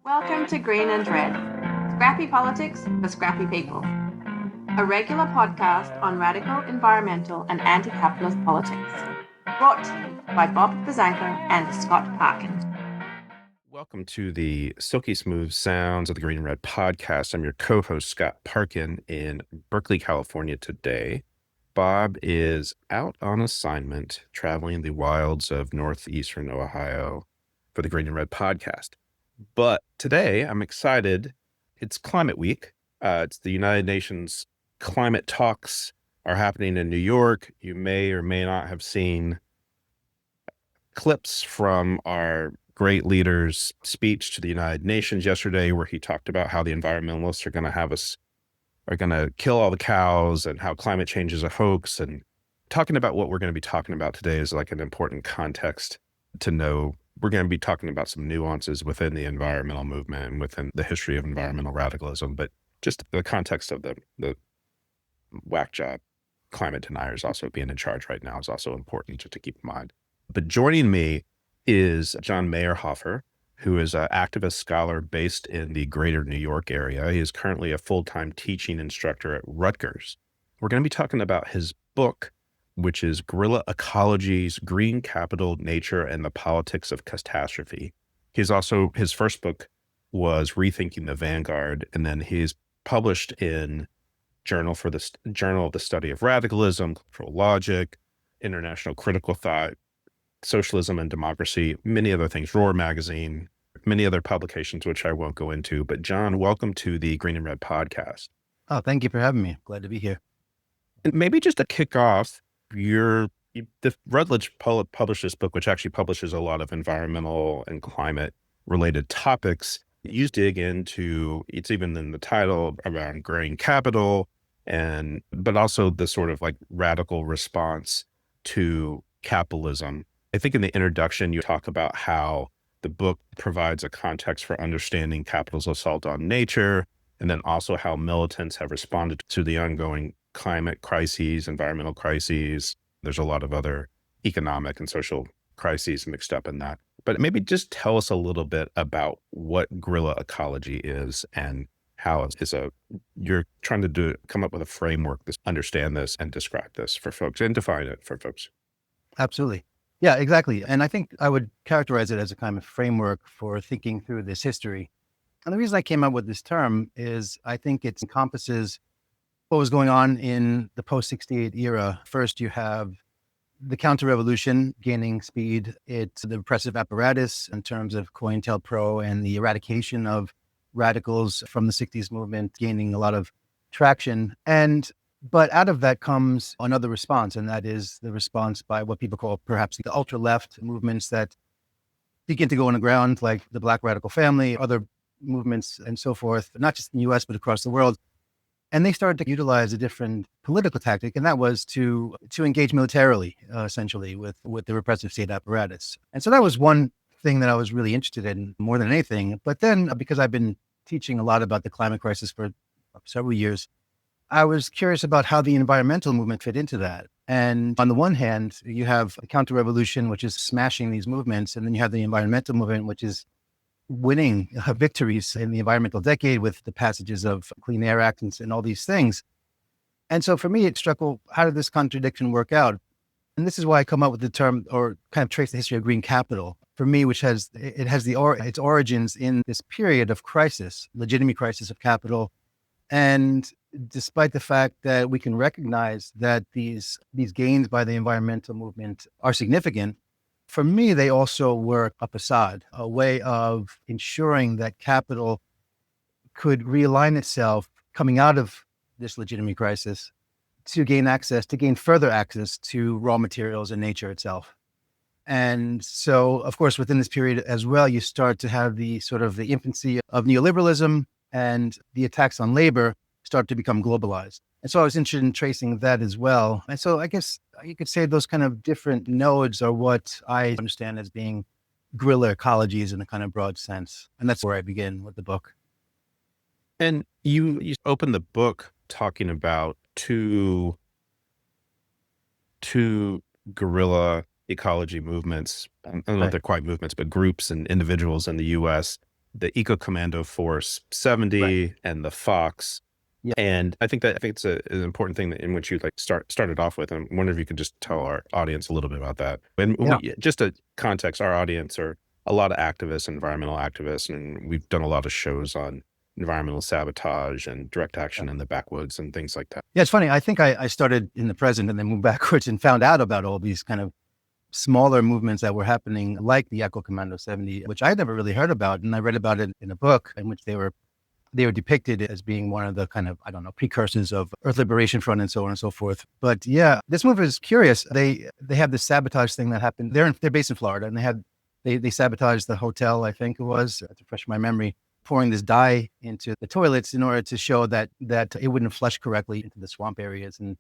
Welcome to Green and Red, Scrappy Politics for Scrappy People, a regular podcast on radical environmental and anti-capitalist politics, brought to you by Bob Bazanko and Scott Parkin. Welcome to the silky smooth sounds of the Green and Red podcast. I'm your co-host, Scott Parkin, in Berkeley, California today. Bob is out on assignment traveling the wilds of northeastern Ohio for the Green and Red podcast. But today I'm excited. It's Climate Week. It's the United Nations climate talks are happening in New York. You may or may not have seen clips from our great leader's speech to the United Nations yesterday, where he talked about how the environmentalists are going to kill all the cows and how climate change is a hoax. And talking about what we're going to be talking about today is like an important context to know. We're going to be talking about some nuances within the environmental movement and within the history of environmental radicalism, but just the context of the whack job climate deniers also being in charge right now is also important to keep in mind. But joining me is John Maerhofer, who is an activist scholar based in the greater New York area. He is currently a full-time teaching instructor at Rutgers. We're going to be talking about his book, which is Guerrilla Ecologies, Green Capital, Nature, and the Politics of Catastrophe. His first book was Rethinking the Vanguard, and then he's published in Journal of the Study of Radicalism, Cultural Logic, International Critical Thought, Socialism and Democracy, many other things, Roar Magazine, many other publications, which I won't go into. But John, welcome to the Green and Red podcast. Oh, thank you for having me. Glad to be here. And maybe just to kick off, the Routledge published this book, which actually publishes a lot of environmental and climate related topics. You dig into, it's even in the title, around green capital, but also the sort of like radical response to capitalism. I think in the introduction, you talk about how the book provides a context for understanding capital's assault on nature, and then also how militants have responded to the ongoing climate crises, environmental crises. There's a lot of other economic and social crises mixed up in that. But maybe just tell us a little bit about what guerrilla ecology is and how you're trying to come up with a framework to understand this and describe this for folks and define it for folks. Absolutely. Yeah, exactly. And I think I would characterize it as a kind of framework for thinking through this history. And the reason I came up with this term is I think it encompasses what was going on in the post-68 era. First, you have the counter-revolution gaining speed. It's the repressive apparatus in terms of COINTELPRO and the eradication of radicals from the 60s movement gaining a lot of traction. But out of that comes another response, and that is the response by what people call perhaps the ultra-left movements that begin to go on the ground, like the Black Radical Family, other movements and so forth, not just in the US, but across the world. And they started to utilize a different political tactic, and that was to engage militarily, essentially, with the repressive state apparatus. And so that was one thing that I was really interested in more than anything. But then, because I've been teaching a lot about the climate crisis for several years, I was curious about how the environmental movement fit into that. And on the one hand, you have a counter-revolution, which is smashing these movements. And then you have the environmental movement, which is winning victories in the environmental decade with the passages of Clean Air Act and all these things. And so for me, it struck, well, how did this contradiction work out? And this is why I come up with the term, or kind of trace the history of green capital, for me, which has its origins in this period of crisis, legitimate crisis of capital. And despite the fact that we can recognize that these gains by the environmental movement are significant, for me, they also were a facade, a way of ensuring that capital could realign itself coming out of this legitimate crisis to gain further access to raw materials and nature itself. And so, of course, within this period as well, you start to have the infancy of neoliberalism, and the attacks on labor start to become globalized. And so I was interested in tracing that as well. And so I guess you could say those kind of different nodes are what I understand as being guerrilla ecologies in a kind of broad sense. And that's where I begin with the book. And you open the book talking about two guerrilla ecology movements. I don't know if they're quite movements, but groups and individuals in the US the Eco-Commando Force 70 and the Fox. Yeah. And I think it's an important thing in which you started off with. And I wonder if you could just tell our audience a little bit about that. And just a context, our audience are a lot of activists, environmental activists, and we've done a lot of shows on environmental sabotage and direct action in the backwoods and things like that. Yeah, it's funny. I think I started in the present and then moved backwards and found out about all these kind of smaller movements that were happening, like the Eco-Commando 70, which I had never really heard about. And I read about it in a book in which they were depicted as being one of the kind of, precursors of Earth Liberation Front and so on and so forth. But yeah, this movement is curious. They have this sabotage thing that happened. They're based in Florida, and they sabotaged the hotel, I think it was, to refresh my memory, pouring this dye into the toilets in order to show that it wouldn't flush correctly into the swamp areas. And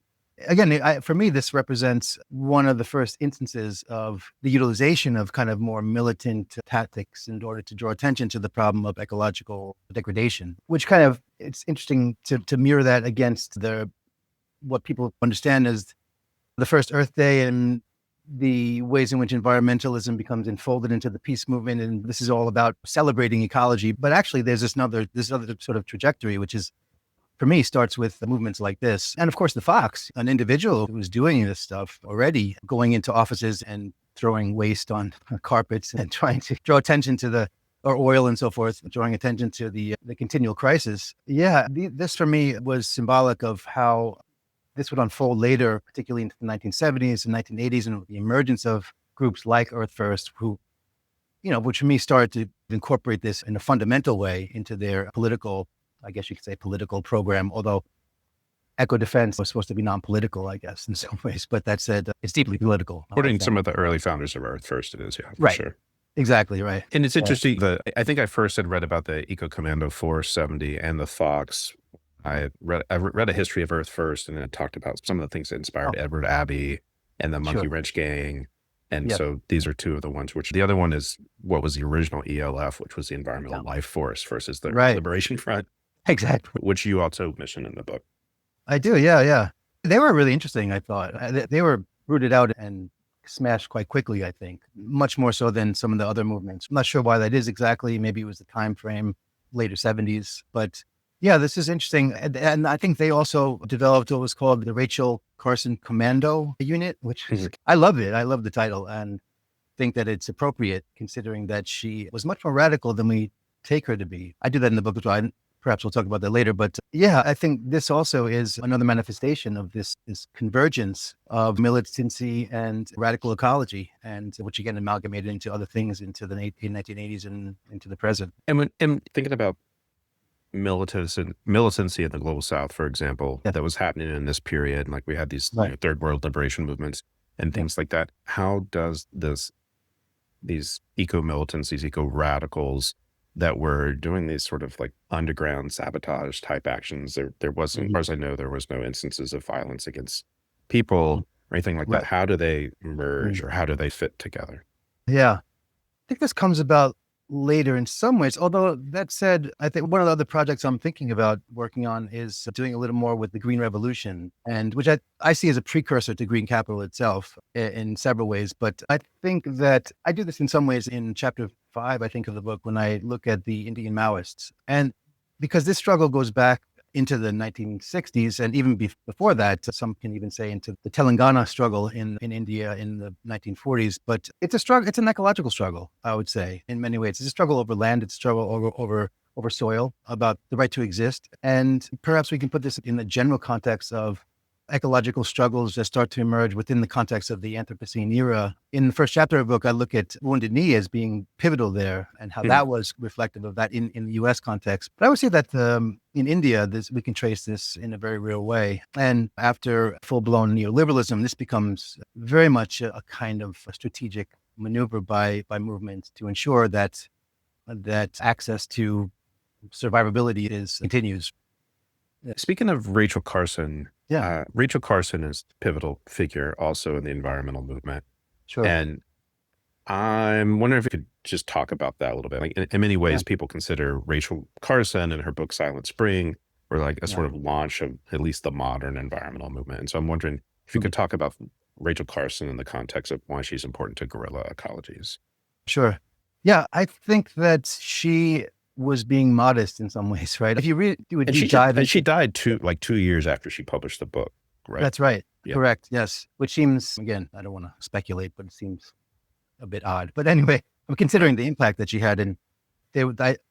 again, for me, this represents one of the first instances of the utilization of kind of more militant tactics in order to draw attention to the problem of ecological degradation, which kind of, it's interesting to mirror that against what people understand as the first Earth Day and the ways in which environmentalism becomes enfolded into the peace movement. And this is all about celebrating ecology. But actually, there's this other sort of trajectory, which is, for me, starts with movements like this. And of course, the Fox, an individual who was doing this stuff already, going into offices and throwing waste on carpets and trying to draw attention to or oil and so forth, drawing attention to the continual crisis. Yeah, this for me was symbolic of how this would unfold later, particularly into the 1970s and 1980s, and the emergence of groups like Earth First, who, which for me started to incorporate this in a fundamental way into their political, I guess you could say, political program, although eco-defense was supposed to be non-political, I guess, in some ways. But that said, it's deeply political. According to some of the early founders of Earth First, it is, yeah, for right. Sure. Exactly, right. And it's interesting that I think I first had read about the Eco-Commando Force 70 and the Fox. I read a history of Earth First, and then it talked about some of the things that inspired Edward Abbey and the Monkey Wrench Gang. And so these are two of the ones, which the other one is what was the original ELF, which was the Environmental Life Force versus the Liberation Front. Exactly. Which you also mentioned in the book. I do, yeah. They were really interesting, I thought. They were rooted out and smashed quite quickly, I think, much more so than some of the other movements. I'm not sure why that is exactly. Maybe it was the time frame, later 70s. But yeah, this is interesting. And I think they also developed what was called the Rachel Carson Commando Unit, which is, I love it. I love the title and think that it's appropriate considering that she was much more radical than we take her to be. I do that in the book as well. Perhaps we'll talk about that later. But yeah, I think this also is another manifestation of this convergence of militancy and radical ecology, and which again amalgamated into other things into the 1980s and into the present. And thinking about militancy in the global South, for example, that was happening in this period, like we had these third world liberation movements and things like that. How does these eco-militants, these eco-radicals that were doing these sort of like underground sabotage type actions, there wasn't, as far as I know, there was no instances of violence against people or anything like that. How do they merge or how do they fit together? Yeah, I think this comes about later in some ways. Although that said, I think one of the other projects I'm thinking about working on is doing a little more with the Green Revolution, and which I see as a precursor to green capital itself in several ways. But I think that I do this in some ways in chapter 5, I think, of the book, when I look at the Indian Maoists. And because this struggle goes back into the 1960s and even before that, some can even say into the Telangana struggle in India in the 1940s. But it's a struggle. It's an ecological struggle, I would say, in many ways. It's a struggle over land. It's a struggle over soil, about the right to exist. And perhaps we can put this in the general context of ecological struggles that start to emerge within the context of the Anthropocene era. In the first chapter of the book, I look at Wounded Knee as being pivotal there and how that was reflective of that in the US context. But I would say that in India, we can trace this in a very real way. And after full-blown neoliberalism, this becomes very much a kind of a strategic maneuver by movements to ensure that access to survivability continues. Speaking of Rachel Carson, Rachel Carson is a pivotal figure also in the environmental movement. Sure. And I'm wondering if you could just talk about that a little bit. Like in many ways, people consider Rachel Carson and her book Silent Spring or like a sort of launch of at least the modern environmental movement. And so I'm wondering if you could talk about Rachel Carson in the context of why she's important to guerrilla ecologies. Sure. Yeah, I think that she was being modest in some ways, right? If you really do a And deep dive, she died 2 years after she published the book, right? That's right. Yeah. Correct. Yes. Which seems, again, I don't want to speculate, but it seems a bit odd. But anyway, I'm considering the impact that she had. And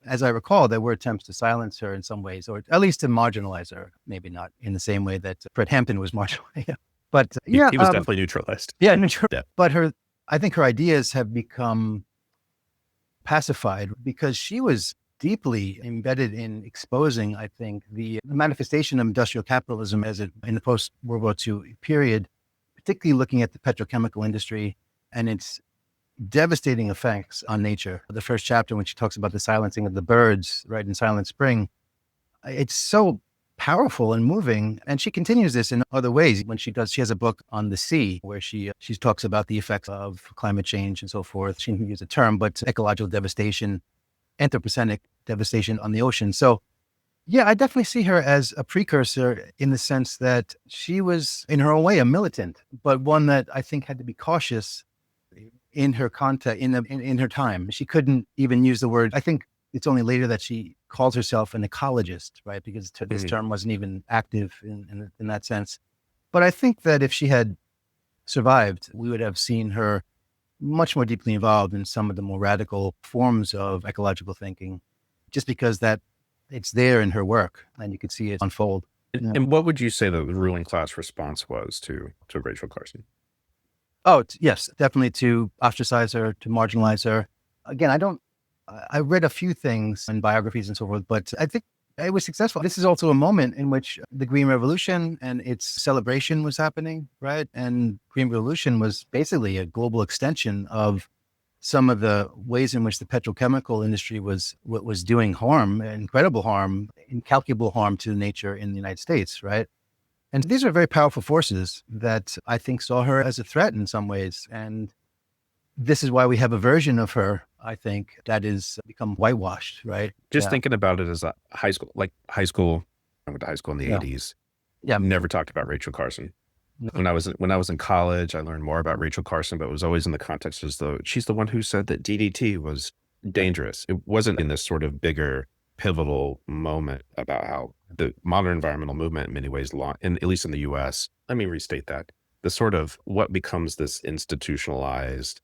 as I recall, there were attempts to silence her in some ways, or at least to marginalize her. Maybe not in the same way that Fred Hampton was marginalized. But He was definitely neutralized. Yeah, neutral. Yeah. But I think her ideas have become pacified because she was deeply embedded in exposing, I think, the manifestation of industrial capitalism in the post-World War II period, particularly looking at the petrochemical industry and its devastating effects on nature. The first chapter, when she talks about the silencing of the birds, right, in Silent Spring, it's so powerful and moving. And she continues this in other ways. When she has a book on the sea where she talks about the effects of climate change and so forth. She didn't use a term, but ecological devastation, anthropocenic devastation on the ocean. So yeah, I definitely see her as a precursor in the sense that she was in her own way a militant, but one that I think had to be cautious in her context, in her time. She couldn't even use the word. I think it's only later that she calls herself an ecologist, right? Because this term wasn't even active in that sense. But I think that if she had survived, we would have seen her much more deeply involved in some of the more radical forms of ecological thinking, just because that it's there in her work and you could see it unfold. And what would you say the ruling class response was to Rachel Carson? Oh, yes, definitely to ostracize her, to marginalize her. Again, I read a few things in biographies and so forth, but I think it was successful. This is also a moment in which the Green Revolution and its celebration was happening, right? And Green Revolution was basically a global extension of some of the ways in which the petrochemical industry was doing harm, incredible harm, incalculable harm to nature in the United States, right? And these are very powerful forces that I think saw her as a threat in some ways. And this is why we have a version of her, I think, that is become whitewashed, right? Just thinking about it as a high school, I went to high school in the 80s. Yeah. Never talked about Rachel Carson. No. When I was in college, I learned more about Rachel Carson, but it was always in the context as though she's the one who said that DDT was dangerous. It wasn't in this sort of bigger pivotal moment about how the modern environmental movement in many ways, at least in the US, let me restate that, the sort of what becomes this institutionalized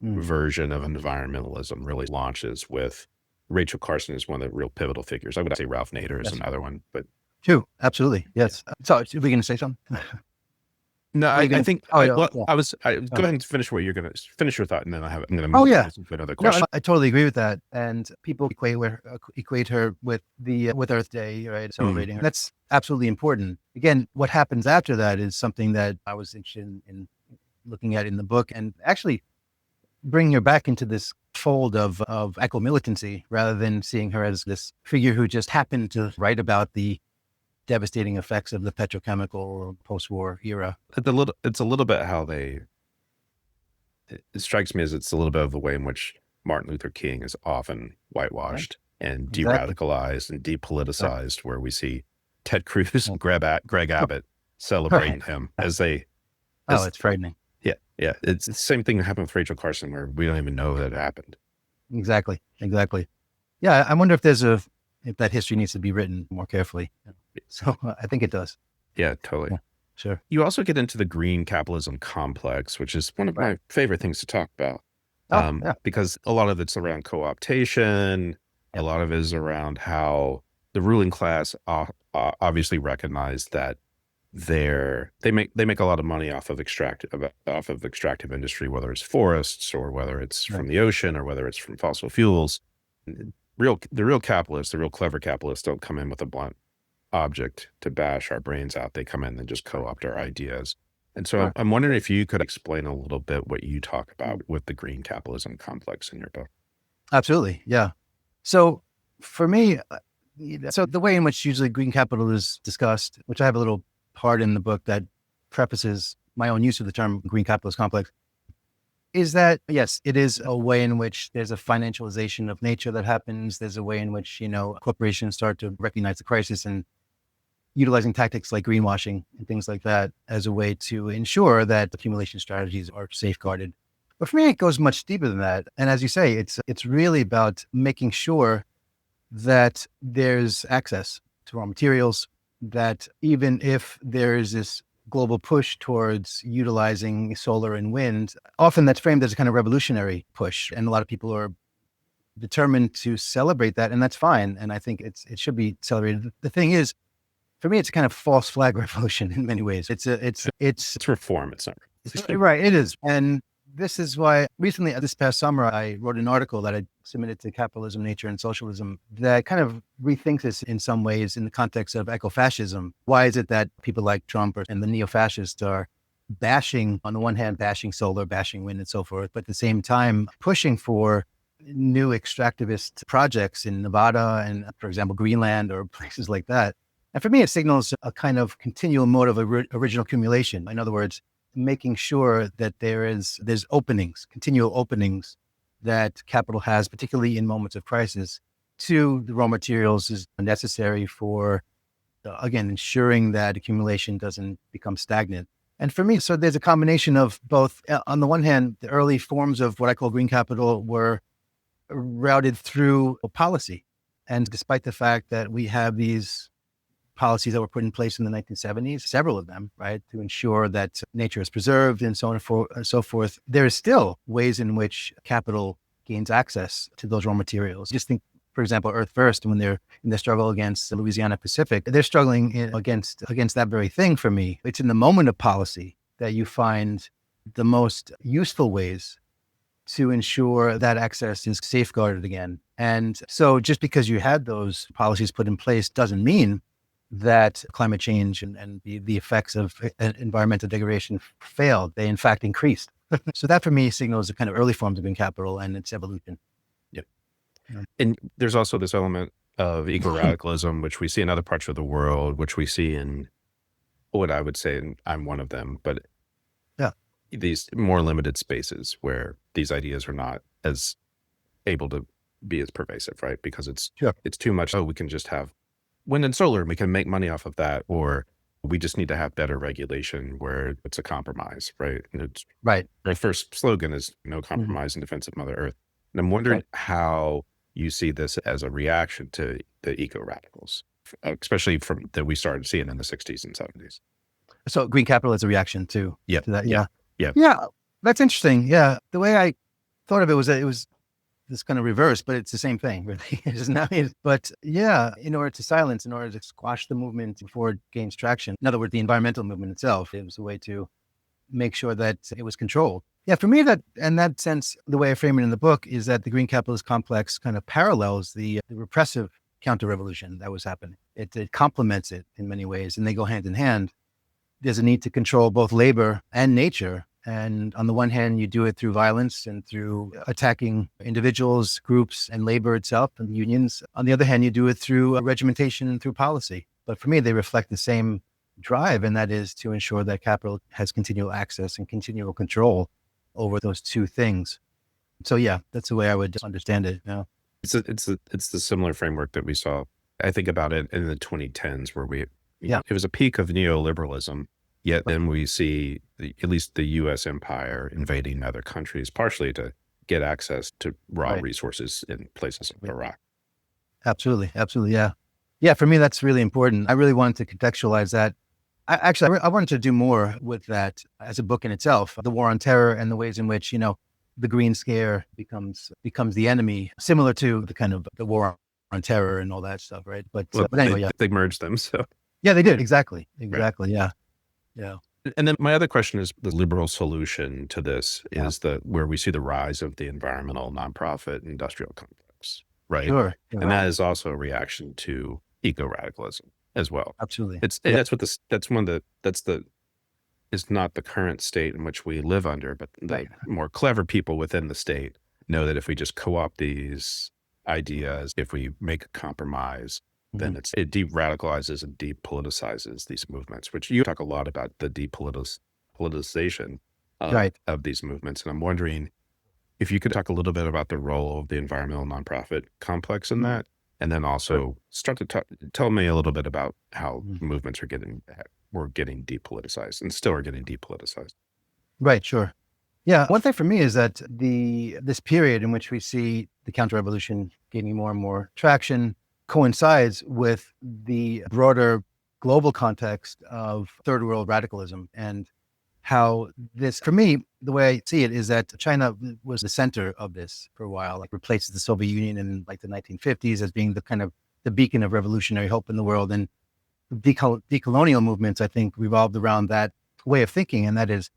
version of environmentalism really launches with Rachel Carson is one of the real pivotal figures. I would say Ralph Nader is another one, but true, absolutely, yes. So, are we going to say something? No, I think. Go ahead and finish what you're going to finish your thought, and then I'm going to move on to another question. No, I totally agree with that. And people equate her with with Earth Day, right? Celebrating her. That's absolutely important. Again, what happens after that is something that I was interested in looking at in the book, and actually bringing her back into this fold of eco-militancy rather than seeing her as this figure who just happened to write about the devastating effects of the petrochemical post-war era. It's a little bit how it strikes me as it's a little bit of the way in which Martin Luther King is often whitewashed and de-radicalized and depoliticized, where we see Ted Cruz and Greg Abbott celebrating him as it's frightening. Yeah. It's the same thing that happened with Rachel Carson, where we don't even know that it happened. Exactly. Yeah, I wonder if if that history needs to be written more carefully. So I think it does. Yeah, totally. Yeah, sure. You also get into the green capitalism complex, which is one of my favorite things to talk about. Because a lot of it's around co-optation. A lot of it is around how the ruling class obviously recognize that they make a lot of money off of extractive industry, whether it's forests or whether it's from the ocean or whether it's from fossil fuels. The real capitalists, the real clever capitalists, don't come in with a blunt object to bash our brains out. They come in and just co-opt our ideas. And so I'm wondering if you could explain a little bit what you talk about with the green capitalism complex in your book. Absolutely. Yeah. So for me, so the way in which usually green capital is discussed, which I have a little part in the book that prefaces my own use of the term green capitalist complex, is that, yes, it is a way in which there's a financialization of nature that happens. There's a way in which, corporations start to recognize the crisis and utilizing tactics like greenwashing and things like that as a way to ensure that accumulation strategies are safeguarded. But for me, it goes much deeper than that. And as you say, it's really about making sure that there's access to raw materials, that even if there is this global push towards utilizing solar and wind, often that's framed as a kind of revolutionary push. And a lot of people are determined to celebrate that, and that's fine. And I think it should be celebrated. The thing is, for me, it's a kind of false flag revolution in many ways. It's reform. It's not. Right. It is. And this is why recently, this past summer, I wrote an article that I submitted to Capitalism, Nature, and Socialism that kind of rethinks this in some ways in the context of ecofascism. Why is it that people like Trump and the neo-fascists are bashing, on the one hand, bashing solar, bashing wind, and so forth, but at the same time, pushing for new extractivist projects in Nevada and, for example, Greenland or places like that? And for me, it signals a kind of continual mode of original accumulation. In other words, making sure that there's openings, continual openings that capital has, particularly in moments of crisis, to the raw materials is necessary for, again, ensuring that accumulation doesn't become stagnant. And for me, so there's a combination of both. On the one hand, the early forms of what I call green capital were routed through policy. And despite the fact that we have these policies that were put in place in the 1970s, several of them, right, to ensure that nature is preserved and so on and so forth, there is still ways in which capital gains access to those raw materials. Just think, for example, Earth First, when they're in the struggle against the Louisiana Pacific, they're struggling against that very thing. For me, it's in the moment of policy that you find the most useful ways to ensure that access is safeguarded again. And so just because you had those policies put in place doesn't mean that climate change and the effects of environmental degradation failed. They, in fact, increased. So that, for me, signals the kind of early forms of green capital and its evolution. Yep. Yeah. And there's also this element of eco-radicalism, which we see in other parts of the world, which we see in what I would say, and I'm one of them, but these more limited spaces where these ideas are not as able to be as pervasive, right? Because it's too much. Oh, we can just have wind and solar and we can make money off of that, or we just need to have better regulation where it's a compromise, right? And it's right. Our first slogan is no compromise in defense of Mother Earth. And I'm wondering how you see this as a reaction to the eco-radicals, especially from that we started seeing in the 60s and 70s. So green capital is a reaction to that. Yeah. That's interesting. Yeah. The way I thought of it was that it was this kind of reverse, but it's the same thing, really. But yeah, in order to squash the movement before it gains traction, in other words, the environmental movement itself, it was a way to make sure that it was controlled. Yeah, for me, that in that sense, the way I frame it in the book is that the green capitalist complex kind of parallels the repressive counter-revolution that was happening. It complements it in many ways, and they go hand in hand. There's a need to control both labor and nature. And on the one hand, you do it through violence and through attacking individuals, groups, and labor itself and unions. On the other hand, you do it through regimentation and through policy. But for me, they reflect the same drive, and that is to ensure that capital has continual access and continual control over those two things. So yeah, that's the way I would understand it. Yeah. It's the similar framework that we saw. I think about it in the 2010s where it was a peak of neoliberalism. Yet then we see at least the U.S. empire invading other countries, partially to get access to raw resources in places like Iraq. Absolutely. Yeah. Yeah. For me, that's really important. I really wanted to contextualize that. I wanted to do more with that as a book in itself, the war on terror and the ways in which, the Green Scare becomes the enemy, similar to the kind of the war on terror and all that stuff. Right. But anyway, they merged them. So yeah, they did. Exactly. Right. Yeah. Yeah. And then my other question is the liberal solution to this is where we see the rise of the environmental nonprofit industrial complex, right? Sure. And that is also a reaction to eco-radicalism as well. Absolutely. It's not the current state in which we live under, but the more clever people within the state know that if we just co-opt these ideas, if we make a compromise, then it de-radicalizes and depoliticizes these movements, which you talk a lot about the depoliticization of these movements. And I'm wondering if you could talk a little bit about the role of the environmental nonprofit complex in that, and then also start to tell me a little bit about how movements were getting depoliticized and still are getting depoliticized. Right, sure. Yeah, one thing for me is that this period in which we see the counter-revolution gaining more and more traction, coincides with the broader global context of third world radicalism, and how this, for me, the way I see it is that China was the center of this for a while, like replaces the Soviet Union in like the 1950s as being the kind of the beacon of revolutionary hope in the world. And decolonial movements, I think, revolved around that way of thinking, and that is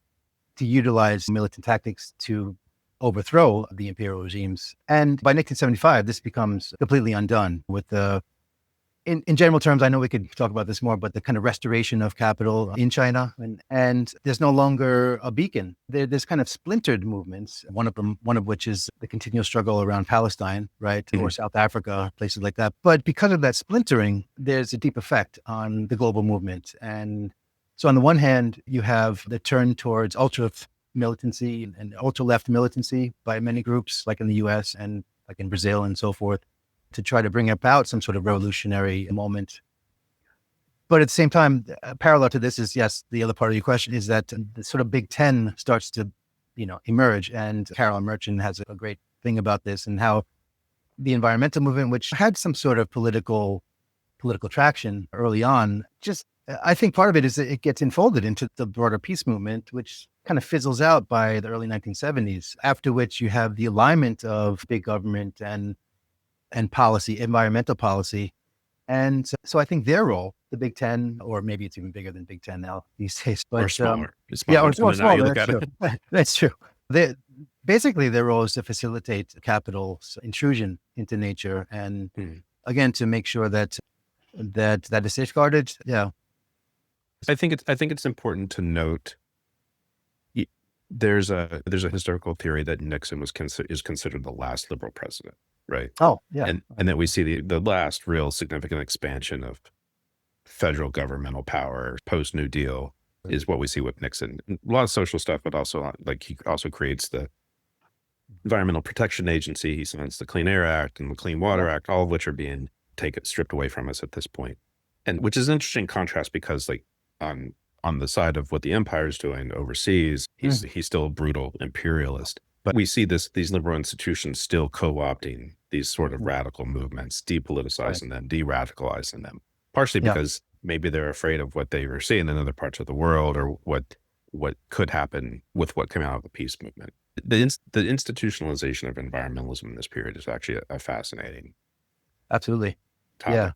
to utilize militant tactics to overthrow the imperial regimes. And by 1975, this becomes completely undone with the, in general terms, I know we could talk about this more, but the kind of restoration of capital in China, and there's no longer a beacon. There's kind of splintered movements. One of which is the continual struggle around Palestine, right, or South Africa, places like that. But because of that splintering, there's a deep effect on the global movement. And so, on the one hand, you have the turn towards ultra militancy and ultra left militancy by many groups, like in the U.S. and like in Brazil and so forth, to try to bring about some sort of revolutionary moment. But at the same time, parallel to this is, yes, the other part of your question is that the sort of Big Ten starts to, emerge. And Carolyn Merchant has a great thing about this, and how the environmental movement, which had some sort of political traction early on, just, I think part of it is that it gets enfolded into the broader peace movement, which kind of fizzles out by the early 1970s, after which you have the alignment of big government and policy, environmental policy. And so I think their role, the Big Ten, or maybe it's even bigger than Big Ten now these days, but or smaller. Yeah, or smaller. That's true. That's true. Basically, their role is to facilitate capital's intrusion into nature, and again, to make sure that is safeguarded. Yeah, I think it's important to note. There's a historical theory that Nixon is considered the last liberal president, right? Oh, yeah. And that we see the last real significant expansion of federal governmental power post New Deal is what we see with Nixon. A lot of social stuff, but also like he also creates the Environmental Protection Agency. He signs the Clean Air Act and the Clean Water Act, all of which are being stripped away from us at this point. And which is an interesting contrast, because like on the side of what the empire is doing overseas, he's still a brutal imperialist. But we see these liberal institutions still co-opting these sort of radical movements, depoliticizing them, de-radicalizing them, partially because maybe they're afraid of what they were seeing in other parts of the world, or what could happen with what came out of the peace movement. The institutionalization of environmentalism in this period is actually a fascinating absolutely topic.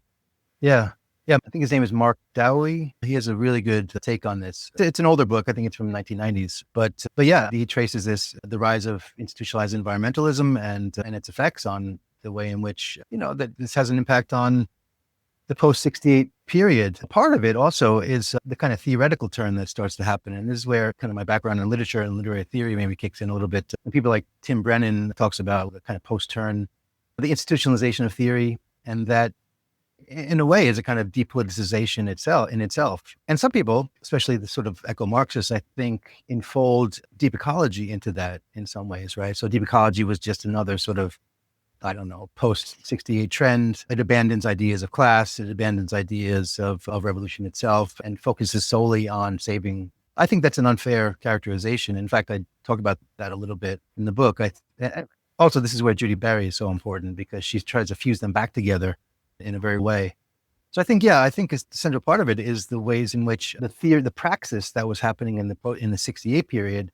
Yeah, I think his name is Mark Dowie. He has a really good take on this. It's an older book. I think it's from the 1990s. But yeah, he traces the rise of institutionalized environmentalism and its effects on the way in which, that this has an impact on the post-68 period. Part of it also is the kind of theoretical turn that starts to happen. And this is where kind of my background in literature and literary theory maybe kicks in a little bit. And people like Tim Brennan talks about the kind of post-turn, the institutionalization of theory, and that in a way is a kind of depoliticization itself. And some people, especially the sort of eco-Marxists, I think, enfold deep ecology into that in some ways, right? So deep ecology was just another sort of, I don't know, post-68 trend. It abandons ideas of class, it abandons ideas of revolution itself, and focuses solely on saving. I think that's an unfair characterization. In fact, I talk about that a little bit in the book. Also, this is where Judy Berry is so important, because she tries to fuse them back together in a very way. So I think the central part of it is the ways in which the praxis that was happening in the 68 period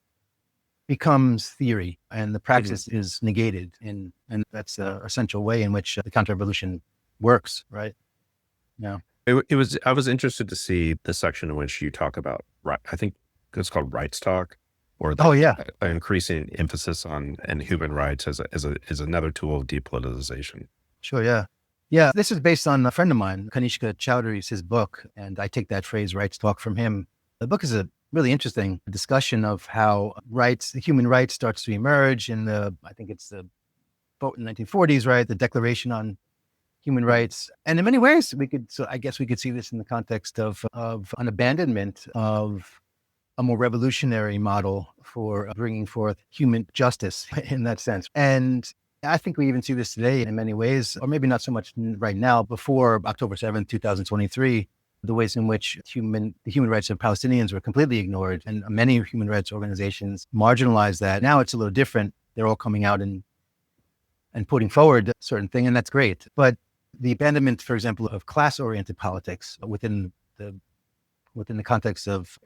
becomes theory, and the praxis is negated, and that's a essential way in which the counter-revolution works, right? Yeah. I was interested to see the section in which you talk about, I think it's called rights talk, or an increasing emphasis on and human rights as another tool of depoliticization. Sure, yeah. Yeah, this is based on a friend of mine, Kanishka Chowdhury's his book, and I take that phrase, rights talk, from him. The book is a really interesting discussion of how human rights starts to emerge I think it's the vote in the 1940s, right? The Declaration on Human Rights. And in many ways, I guess we could see this in the context of an abandonment of a more revolutionary model for bringing forth human justice in that sense. And I think we even see this today in many ways, or maybe not so much right now. Before October 7th, 2023, the ways in which the human rights of Palestinians were completely ignored, and many human rights organizations marginalized that. Now it's a little different. They're all coming out and putting forward a certain thing, and that's great. But the abandonment, for example, of class-oriented politics within the context of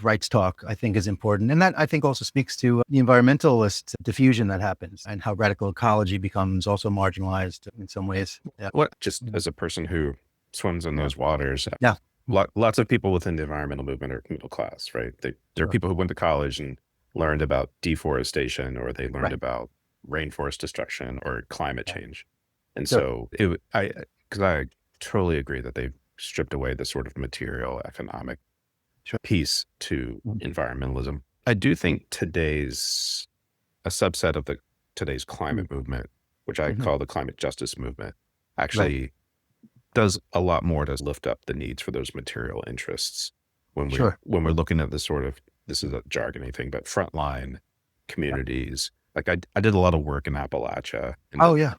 rights talk, I think is important. And that I think also speaks to the environmentalist diffusion that happens and how radical ecology becomes also marginalized in some ways. Yeah. What, just as a person who swims in those waters, Yeah. Lots of people within the environmental movement are middle class, right? There are people who went to college and learned about deforestation, or they learned about rainforest destruction or climate change. And so because I totally agree that they've stripped away the sort of material economic piece to environmentalism. I do think a subset of today's climate movement, which I call the climate justice movement, actually does a lot more to lift up the needs for those material interests when we're looking at this sort of, this is a jargony thing, but frontline communities. Like I did a lot of work in Appalachia in the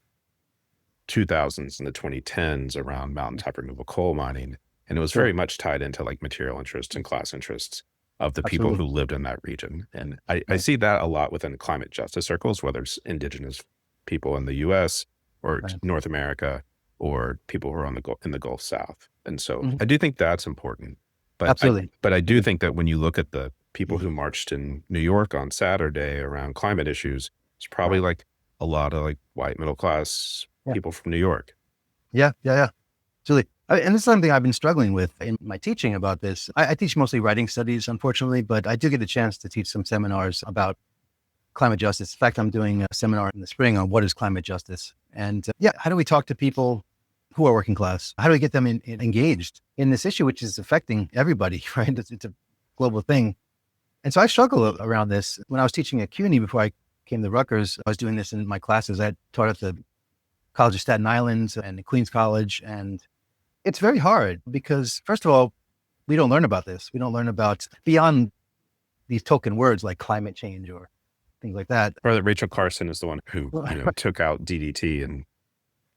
2000s and the 2010s around mountaintop removal coal mining. And it was very much tied into like material interests and class interests of the people who lived in that region. And I see that a lot within climate justice circles, whether it's indigenous people in the US or North America, or people who are in the Gulf South. And so I do think that's important. But but I do think that when you look at the people who marched in New York on Saturday around climate issues, it's probably like a lot of like white middle class people from New York. Yeah. Absolutely. And this is something I've been struggling with in my teaching about this. I teach mostly writing studies, unfortunately, but I do get a chance to teach some seminars about climate justice. In fact, I'm doing a seminar in the spring on what is climate justice. And how do we talk to people who are working class? How do we get them engaged in this issue, which is affecting everybody, right? It's a global thing. And so I struggle around this. When I was teaching at CUNY before I came to Rutgers, I was doing this in my classes. I taught at the College of Staten Island and the Queens College. And it's very hard because, first of all, we don't learn about this. We don't learn about beyond these token words like climate change or things like that. Or that Rachel Carson is the one who took out DDT, and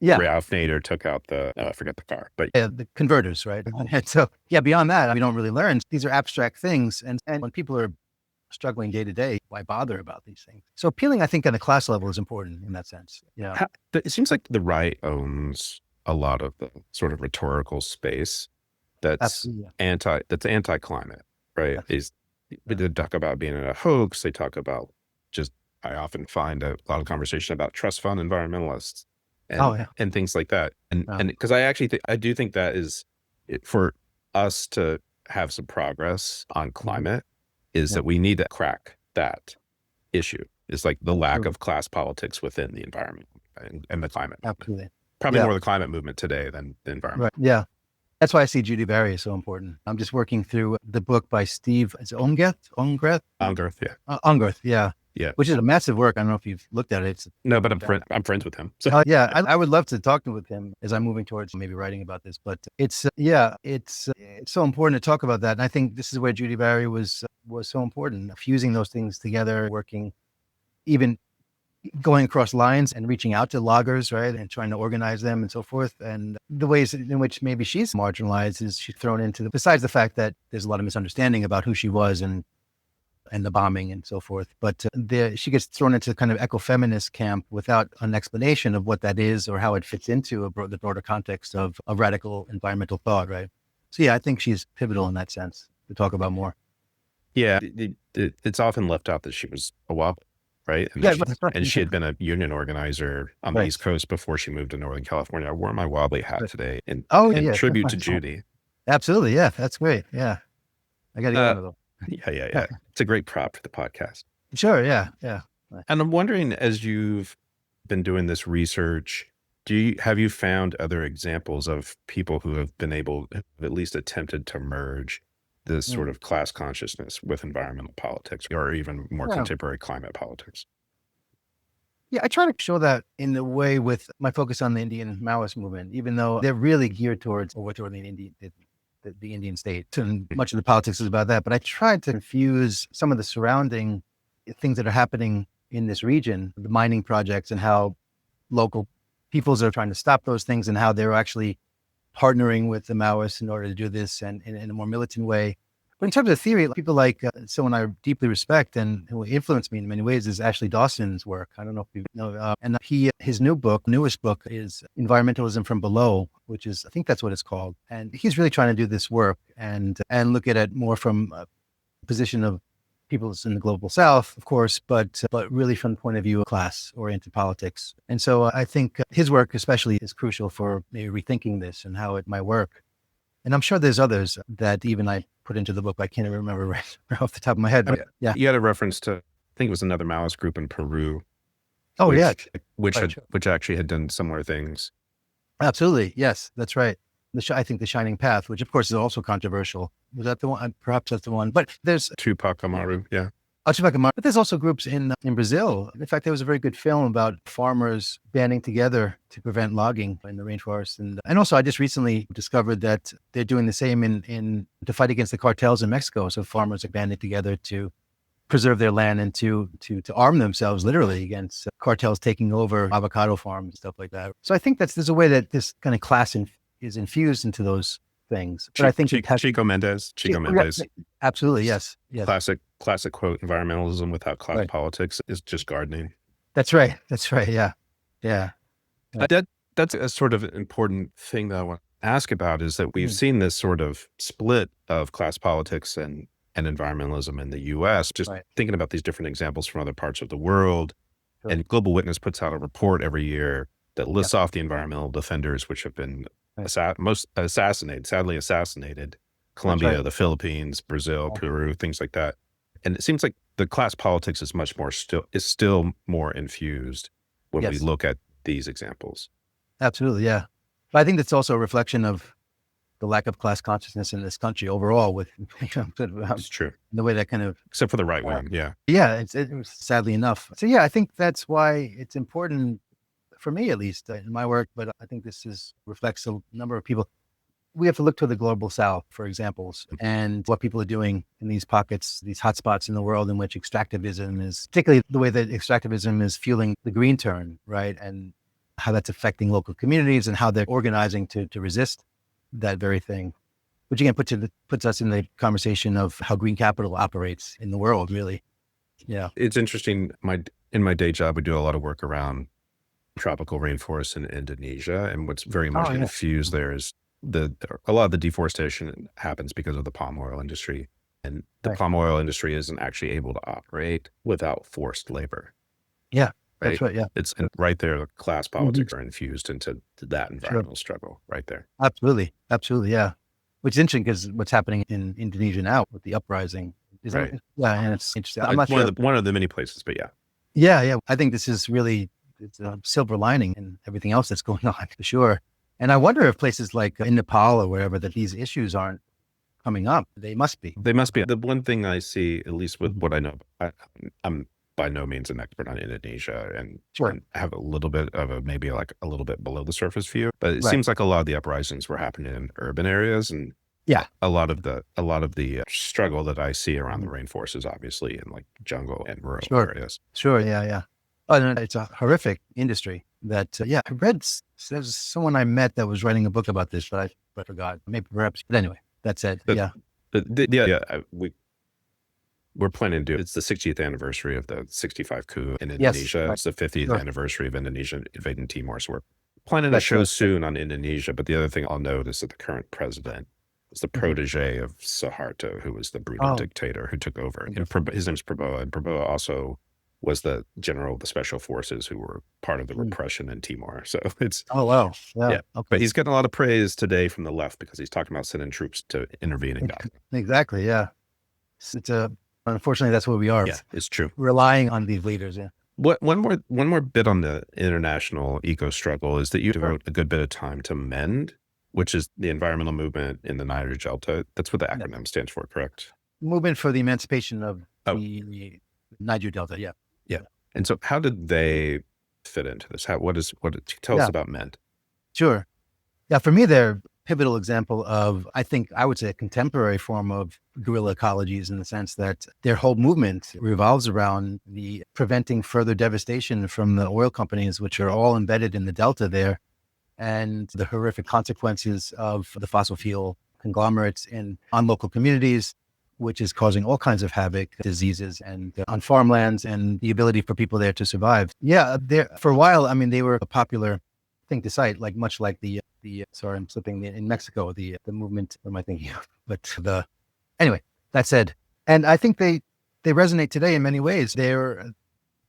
Ralph Nader took out I forget the car, but the converters, right? And so beyond that, we don't really learn. These are abstract things, and when people are struggling day to day, why bother about these things? So appealing, I think, on the class level is important in that sense. Yeah, it seems like the right owns a lot of the sort of rhetorical space that's anti-climate, right? They talk about being in a hoax. They talk about I often find a lot of conversation about trust fund environmentalists and things like that. And because I do think that is for us to have some progress on climate is that we need to crack that issue. It's like the lack of class politics within the environment and the climate. Absolutely. Probably more the climate movement today than the environment. Right. Yeah. That's why I see Judy Barry is so important. I'm just working through the book by Steve Ungarth. Ungarth, yeah. Which is a massive work. I don't know if you've looked at it. No, but I'm friends with him. So. I would love to talk with him as I'm moving towards maybe writing about this. But it's so important to talk about that. And I think this is where Judy Barry was so important, fusing those things together, working, even going across lines and reaching out to loggers, right, and trying to organize them and so forth. And the ways in which maybe she's marginalized is she's thrown into besides the fact that there's a lot of misunderstanding about who she was and the bombing and so forth. But she gets thrown into kind of ecofeminist camp without an explanation of what that is or how it fits into the broader context of radical environmental thought, right? So I think she's pivotal in that sense to talk about more. Yeah, it's often left out that she was a WAP, right? And she had been a union organizer on the East Coast before she moved to Northern California. I wore my wobbly hat today in tribute to Judy. Absolutely. Yeah, that's great. Yeah. I got to get one of those. Yeah. It's a great prop for the podcast. Sure. Yeah. And I'm wondering, as you've been doing this research, have you found other examples of people who have been at least attempted to merge this sort of class consciousness with environmental politics or even more contemporary climate politics? Yeah, I try to show that in the way with my focus on the Indian Maoist movement, even though they're really geared towards overthrowing the Indian state. And much of the politics is about that. But I tried to infuse some of the surrounding things that are happening in this region, the mining projects, and how local peoples are trying to stop those things and how they're actually partnering with the Maoists in order to do this and in a more militant way. But in terms of theory, people like someone I deeply respect and who influenced me in many ways is Ashley Dawson's work. I don't know if you know, and his newest book is Environmentalism from Below, which is, I think that's what it's called. And he's really trying to do this work and look at it more from a position of people in the global South, of course, but really from the point of view of class-oriented politics. And so I think his work especially is crucial for maybe rethinking this and how it might work. And I'm sure there's others that even I put into the book, but I can't even remember right off the top of my head. But yeah. You had a reference to, I think it was another Maoist group in Peru. Oh, which, yeah. Which actually had done similar things. Absolutely. Yes, that's right. I think The Shining Path, which of course is also controversial. Was that the one? Perhaps that's the one. But there's Tupac Amaru, yeah. Tupac Amaru. But there's also groups in Brazil. In fact, there was a very good film about farmers banding together to prevent logging in the rainforest. And also, I just recently discovered that they're doing the same in to fight against the cartels in Mexico. So farmers are banding together to preserve their land and to arm themselves literally against cartels taking over avocado farms and stuff like that. So I think there's a way that this kind of class is infused into those things. But I think Chico Mendes. Absolutely, yes. Classic quote: "Environmentalism without class politics is just gardening." That's right. Yeah. That's a sort of important thing that I want to ask about, is that we've seen this sort of split of class politics and environmentalism in the U.S. Just thinking about these different examples from other parts of the world, and Global Witness puts out a report every year that lists off the environmental defenders which have been sadly assassinated. Colombia, the Philippines, Brazil, Peru, things like that. And it seems like the class politics is still more infused when we look at these examples. Absolutely, yeah. But I think that's also a reflection of the lack of class consciousness in this country overall. With It's true. The way that kind of, except for the right wing, yeah. It was sadly enough. So I think that's why it's important for me, at least in my work. But I think this reflects a number of people. We have to look to the global South for examples, and what people are doing in these pockets, these hotspots in the world in which extractivism is, particularly the way that extractivism is fueling the green turn, right? And how that's affecting local communities and how they're organizing to resist that very thing, which again puts us in the conversation of how green capital operates in the world, really. Yeah. It's interesting. In my day job, we do a lot of work around tropical rainforests in Indonesia, and what's very much infused there is a lot of the deforestation happens because of the palm oil industry, and the palm oil industry isn't actually able to operate without forced labor. Yeah, that's right. Yeah, it's right there. The class politics are infused into that environmental struggle right there. Absolutely, yeah. Which is interesting because what's happening in Indonesia now with the uprising, and it's interesting. I'm not sure one of the many places, but yeah. I think this is really it's a silver lining in everything else that's going on for sure. And I wonder if places like in Nepal or wherever that these issues aren't coming up. They must be. The one thing I see, at least with what I know, I'm by no means an expert on Indonesia, and I have a little bit of maybe like a little bit below the surface view, but it seems like a lot of the uprisings were happening in urban areas, and a lot of the struggle that I see around the rainforest is obviously in like jungle and rural areas. Sure. Yeah. Oh, no, it's a horrific industry that, I read, there's someone I met that was writing a book about this, but I forgot. Maybe perhaps. But anyway, that said, we're planning to do, it's the 60th anniversary of the 65 coup in Indonesia. It's the 50th anniversary of Indonesia invading Timor. So we're planning a show soon on Indonesia. But the other thing I'll note is that the current president is the protege of Suharto, who was the brutal dictator who took over. And his name's Prabowo. And Prabowo also was the general of the special forces who were part of the repression in Timor. So it's... Oh, wow. Yeah. Okay. But he's getting a lot of praise today from the left because he's talking about sending troops to intervene in Gaza. Exactly, yeah. Unfortunately, that's where we are. Yeah, it's true. Relying on these leaders, yeah. One more bit on the international eco struggle is that you devote a good bit of time to MEND, which is the environmental movement in the Niger Delta. That's what the acronym stands for, correct? Movement for the Emancipation of the Niger Delta, yeah. And so how did they fit into this? Tell us about MEND. Sure. Yeah, for me, they're a pivotal example of, I would say, a contemporary form of guerrilla ecologies, in the sense that their whole movement revolves around the preventing further devastation from the oil companies, which are all embedded in the Delta there, and the horrific consequences of the fossil fuel conglomerates on local communities, which is causing all kinds of havoc, diseases, and on farmlands and the ability for people there to survive. Yeah, there for a while, I mean, they were a popular thing to cite, like much like the sorry, I'm slipping in Mexico, the movement. What am I thinking of? But anyway, that said, and I think they resonate today in many ways.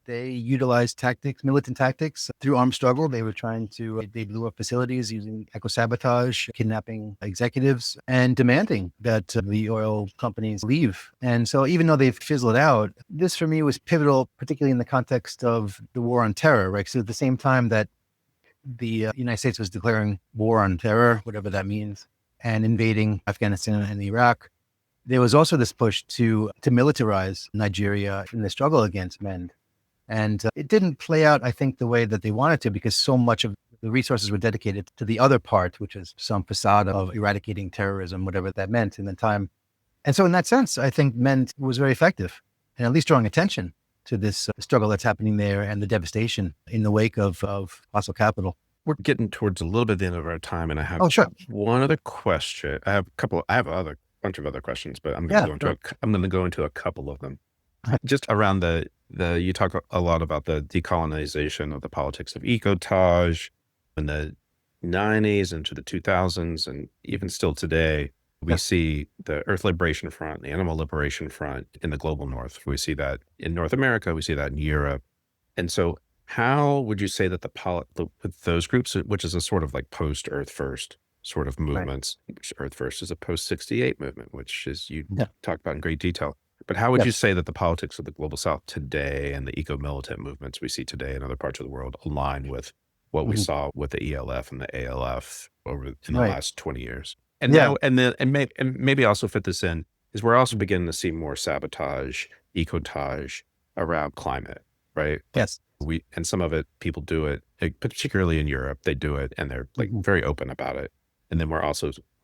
They utilized tactics, militant tactics through armed struggle. They blew up facilities using eco-sabotage, kidnapping executives, and demanding that the oil companies leave. And so even though they've fizzled out, this for me was pivotal, particularly in the context of the war on terror, right? So at the same time that the United States was declaring war on terror, whatever that means, and invading Afghanistan and Iraq, there was also this push to militarize Nigeria in the struggle against MEND. And it didn't play out, I think, the way that they wanted to, because so much of the resources were dedicated to the other part, which is some facade of eradicating terrorism, whatever that meant in the time. And so in that sense, I think MEND was very effective and at least drawing attention to this struggle that's happening there and the devastation in the wake of fossil capital. We're getting towards a little bit the end of our time, and I have one other question. I have a bunch of other questions, but I'm going to go into a couple of them. Just around you talk a lot about the decolonization of the politics of ecotage in the 90s into the 2000s, and even still today, we see the Earth Liberation Front, the Animal Liberation Front in the global north. We see that in North America, we see that in Europe. And so how would you say that with those groups, which is a sort of like post-Earth First sort of movements, which Earth First is a post-68 movement, which is you talk about in great detail. But how would you say that the politics of the global south today and the eco-militant movements we see today in other parts of the world align with what we saw with the ELF and the ALF in the last 20 years? And now, and maybe also fit this in, is we're also beginning to see more sabotage, ecotage around climate, right? Yes. And some of it, people do it, particularly in Europe, they do it and they're like very open about it. And then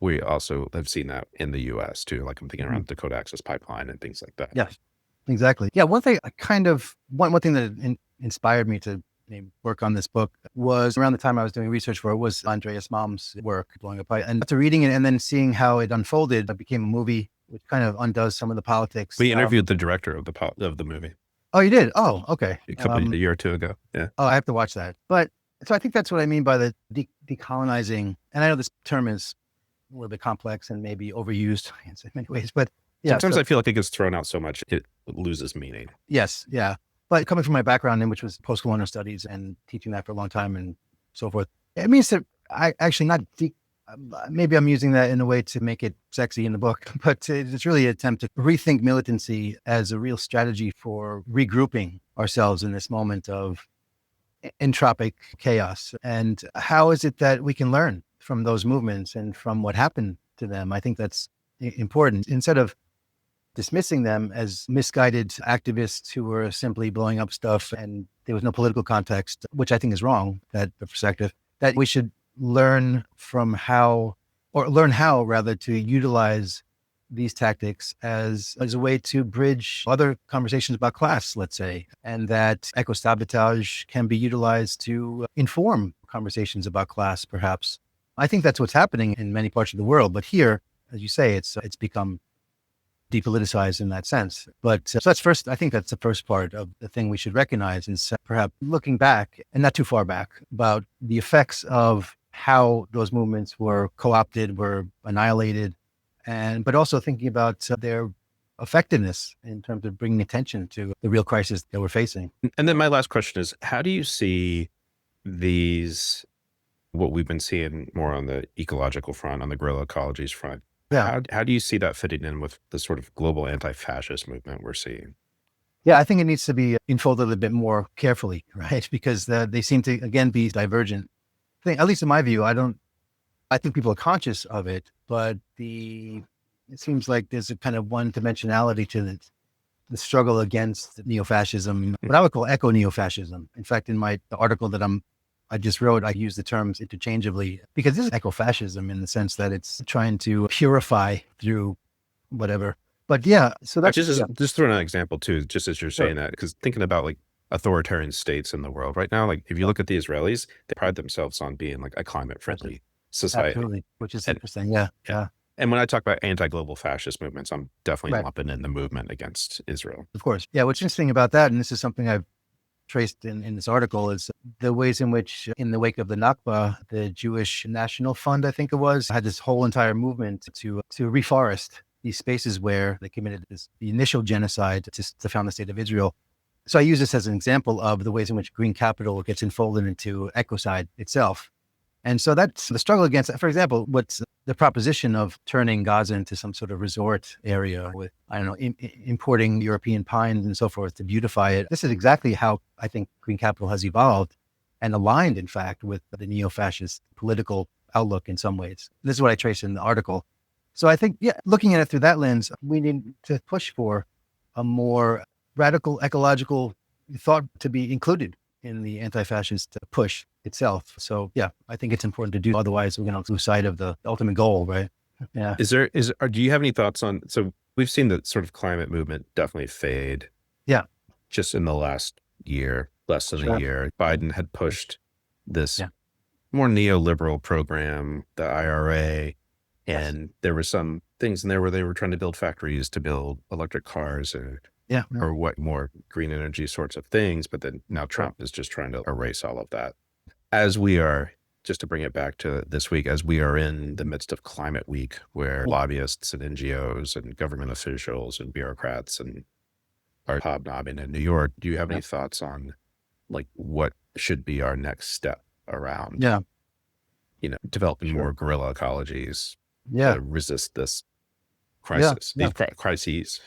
we also have seen that in the US too. Like I'm thinking around Dakota Access Pipeline and things like that. Yes, exactly. Yeah. One thing one thing that inspired me to work on this book was around the time I was doing research for it was Andreas Malm's work, Blowing Up Pipe. And after reading it and then seeing how it unfolded, it became a movie, which kind of undoes some of the politics. We interviewed the director of the movie. Oh, you did? Oh, okay. A year or two ago. Yeah. Oh, I have to watch that. But so I think that's what I mean by the decolonizing. And I know this term is a little bit complex and maybe overused in many ways, but sometimes I feel like it gets thrown out so much, it loses meaning. Yes. Yeah. But coming from my background which was post-colonial studies and teaching that for a long time and so forth, it means that I actually maybe I'm using that in a way to make it sexy in the book, but it's really an attempt to rethink militancy as a real strategy for regrouping ourselves in this moment of entropic chaos. And how is it that we can learn from those movements and from what happened to them? I think that's important. Instead of dismissing them as misguided activists who were simply blowing up stuff and there was no political context, which I think is wrong, that perspective, that we should learn how to utilize these tactics as a way to bridge other conversations about class, let's say, and that eco-sabotage can be utilized to inform conversations about class, perhaps. I think that's what's happening in many parts of the world, but here, as you say, it's become depoliticized in that sense. But so I think that's the first part of the thing we should recognize is perhaps looking back, and not too far back, about the effects of how those movements were co-opted, were annihilated, but also thinking about their effectiveness in terms of bringing attention to the real crisis that we're facing. And then my last question is, how do you see what we've been seeing more on the ecological front, on the Guerrilla Ecologies front, how do you see that fitting in with the sort of global anti-fascist movement we're seeing? Yeah, I think it needs to be unfolded a bit more carefully, right? Because they seem to, again, be divergent. At least in my view, I think people are conscious of it, but it seems like there's a kind of one-dimensionality to the struggle against neo-fascism, what I would call eco-neo-fascism. In fact, in the article that I just wrote, I use the terms interchangeably because this is eco-fascism in the sense that it's trying to purify through whatever. But yeah, so that's just throwing an example too, just as you're saying that, because thinking about like authoritarian states in the world right now, like if you look at the Israelis, they pride themselves on being like a climate friendly society. Absolutely, which is interesting. Yeah. And when I talk about anti-global fascist movements, I'm definitely Right. lumping in the movement against Israel. Of course. Yeah. What's interesting about that, and this is something I've traced in this article, is the ways in which, in the wake of the Nakba, the Jewish National Fund, I think it was, had this whole entire movement to reforest these spaces where they committed the initial genocide to found the state of Israel. So I use this as an example of the ways in which green capital gets enfolded into ecocide itself. And so that's the struggle against, for example, what's the proposition of turning Gaza into some sort of resort area with, I don't know, importing European pines and so forth to beautify it. This is exactly how I think green capital has evolved and aligned, in fact, with the neo-fascist political outlook in some ways. This is what I trace in the article. So I think, yeah, looking at it through that lens, we need to push for a more radical ecological thought to be included in the anti-fascist push itself. So yeah, I think it's important to do. Otherwise, we're going to lose sight of the ultimate goal, right? Yeah. Do you have any thoughts on, so we've seen the sort of climate movement definitely fade. Yeah. Just in the last year, less than a year. Biden had pushed this more neoliberal program, the IRA, and there were some things in there where they were trying to build factories to build electric cars or what more green energy sorts of things. But then now Trump is just trying to erase all of that. As we are, just to bring it back to this week, as we are in the midst of Climate Week, where lobbyists and NGOs and government officials and bureaucrats and are hobnobbing in New York, do you have any thoughts on like what should be our next step around, developing more guerrilla ecologies to resist this crisis, these crises?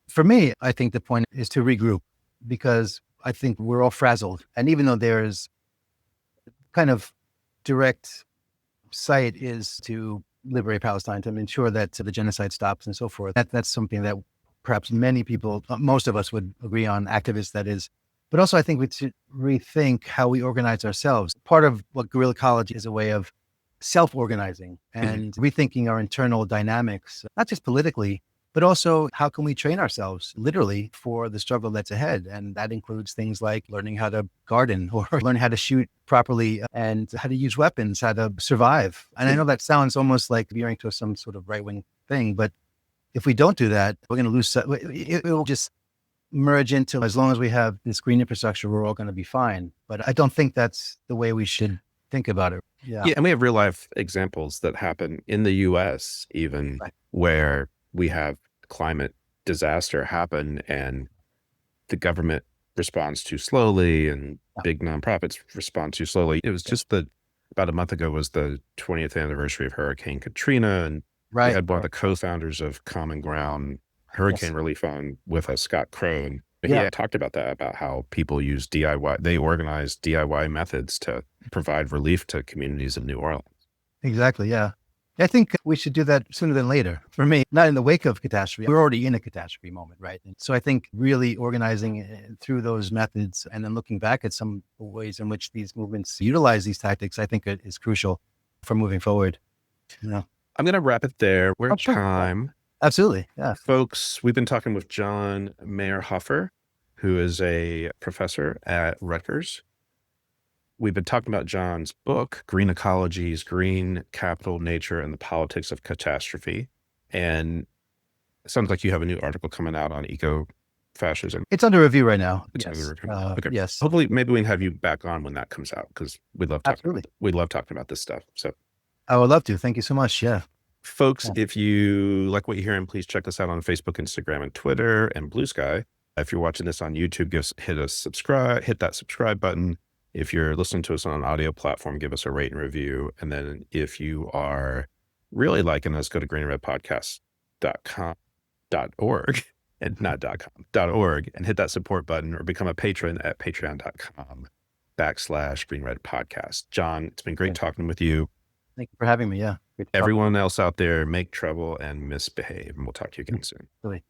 For me, I think the point is to regroup, because I think we're all frazzled. And even though there's kind of direct sight is to liberate Palestine, to ensure that the genocide stops and so forth, that's something that perhaps many people, most of us would agree on, activists that is. But also I think we should rethink how we organize ourselves. Part of what guerrilla ecology is a way of self-organizing and rethinking our internal dynamics, not just politically, but also how can we train ourselves literally for the struggle that's ahead? And that includes things like learning how to garden or learn how to shoot properly and how to use weapons, how to survive. And I know that sounds almost like veering to some sort of right-wing thing, but if we don't do that, we're going to lose. It will just merge into, as long as we have this green infrastructure, we're all going to be fine. But I don't think that's the way we should think about it. Yeah. And we have real life examples that happen in the US even where we have climate disaster happen and the responds too slowly and big nonprofits respond too slowly. It was just about a month ago was the 20th anniversary of Hurricane Katrina. And we had one of the co-founders of Common Ground Hurricane Relief Fund with us, Scott Crone. He talked about that, about how people use DIY. They organize DIY methods to provide relief to communities in New Orleans. Exactly. Yeah. I think we should do that sooner than later. For me, not in the wake of catastrophe. We're already in a catastrophe moment, right? And so I think really organizing through those methods and then looking back at some ways in which these movements utilize these tactics, I think it is crucial for moving forward. I'm going to wrap it there. We're at time. Absolutely. Yeah. Folks, we've been talking with John Maerhofer, who is a professor at Rutgers. We've been talking about John's book, Green Ecologies, Green Capital, Nature, and the Politics of Catastrophe. And it sounds like you have a new article coming out on eco-fascism. It's under review right now. It's under review. Okay. Yes. Hopefully, maybe we can have you back on when that comes out, because we love talking about this stuff. So I would love to. Thank you so much. Yeah. Folks, if you like what you're hearing, please check us out on Facebook, Instagram, and Twitter, and Blue Sky. If you're watching this on YouTube, hit that subscribe button. If you're listening to us on an audio platform, give us a rate and review. And then if you are really liking us, go to greenredpodcast.org and not .com.org and hit that support button, or become a patron at patreon.com/greenredpodcast. John, it's been great talking with you. Thank you for having me. Yeah. Everyone else out there, make trouble and misbehave. And we'll talk to you again soon. Really.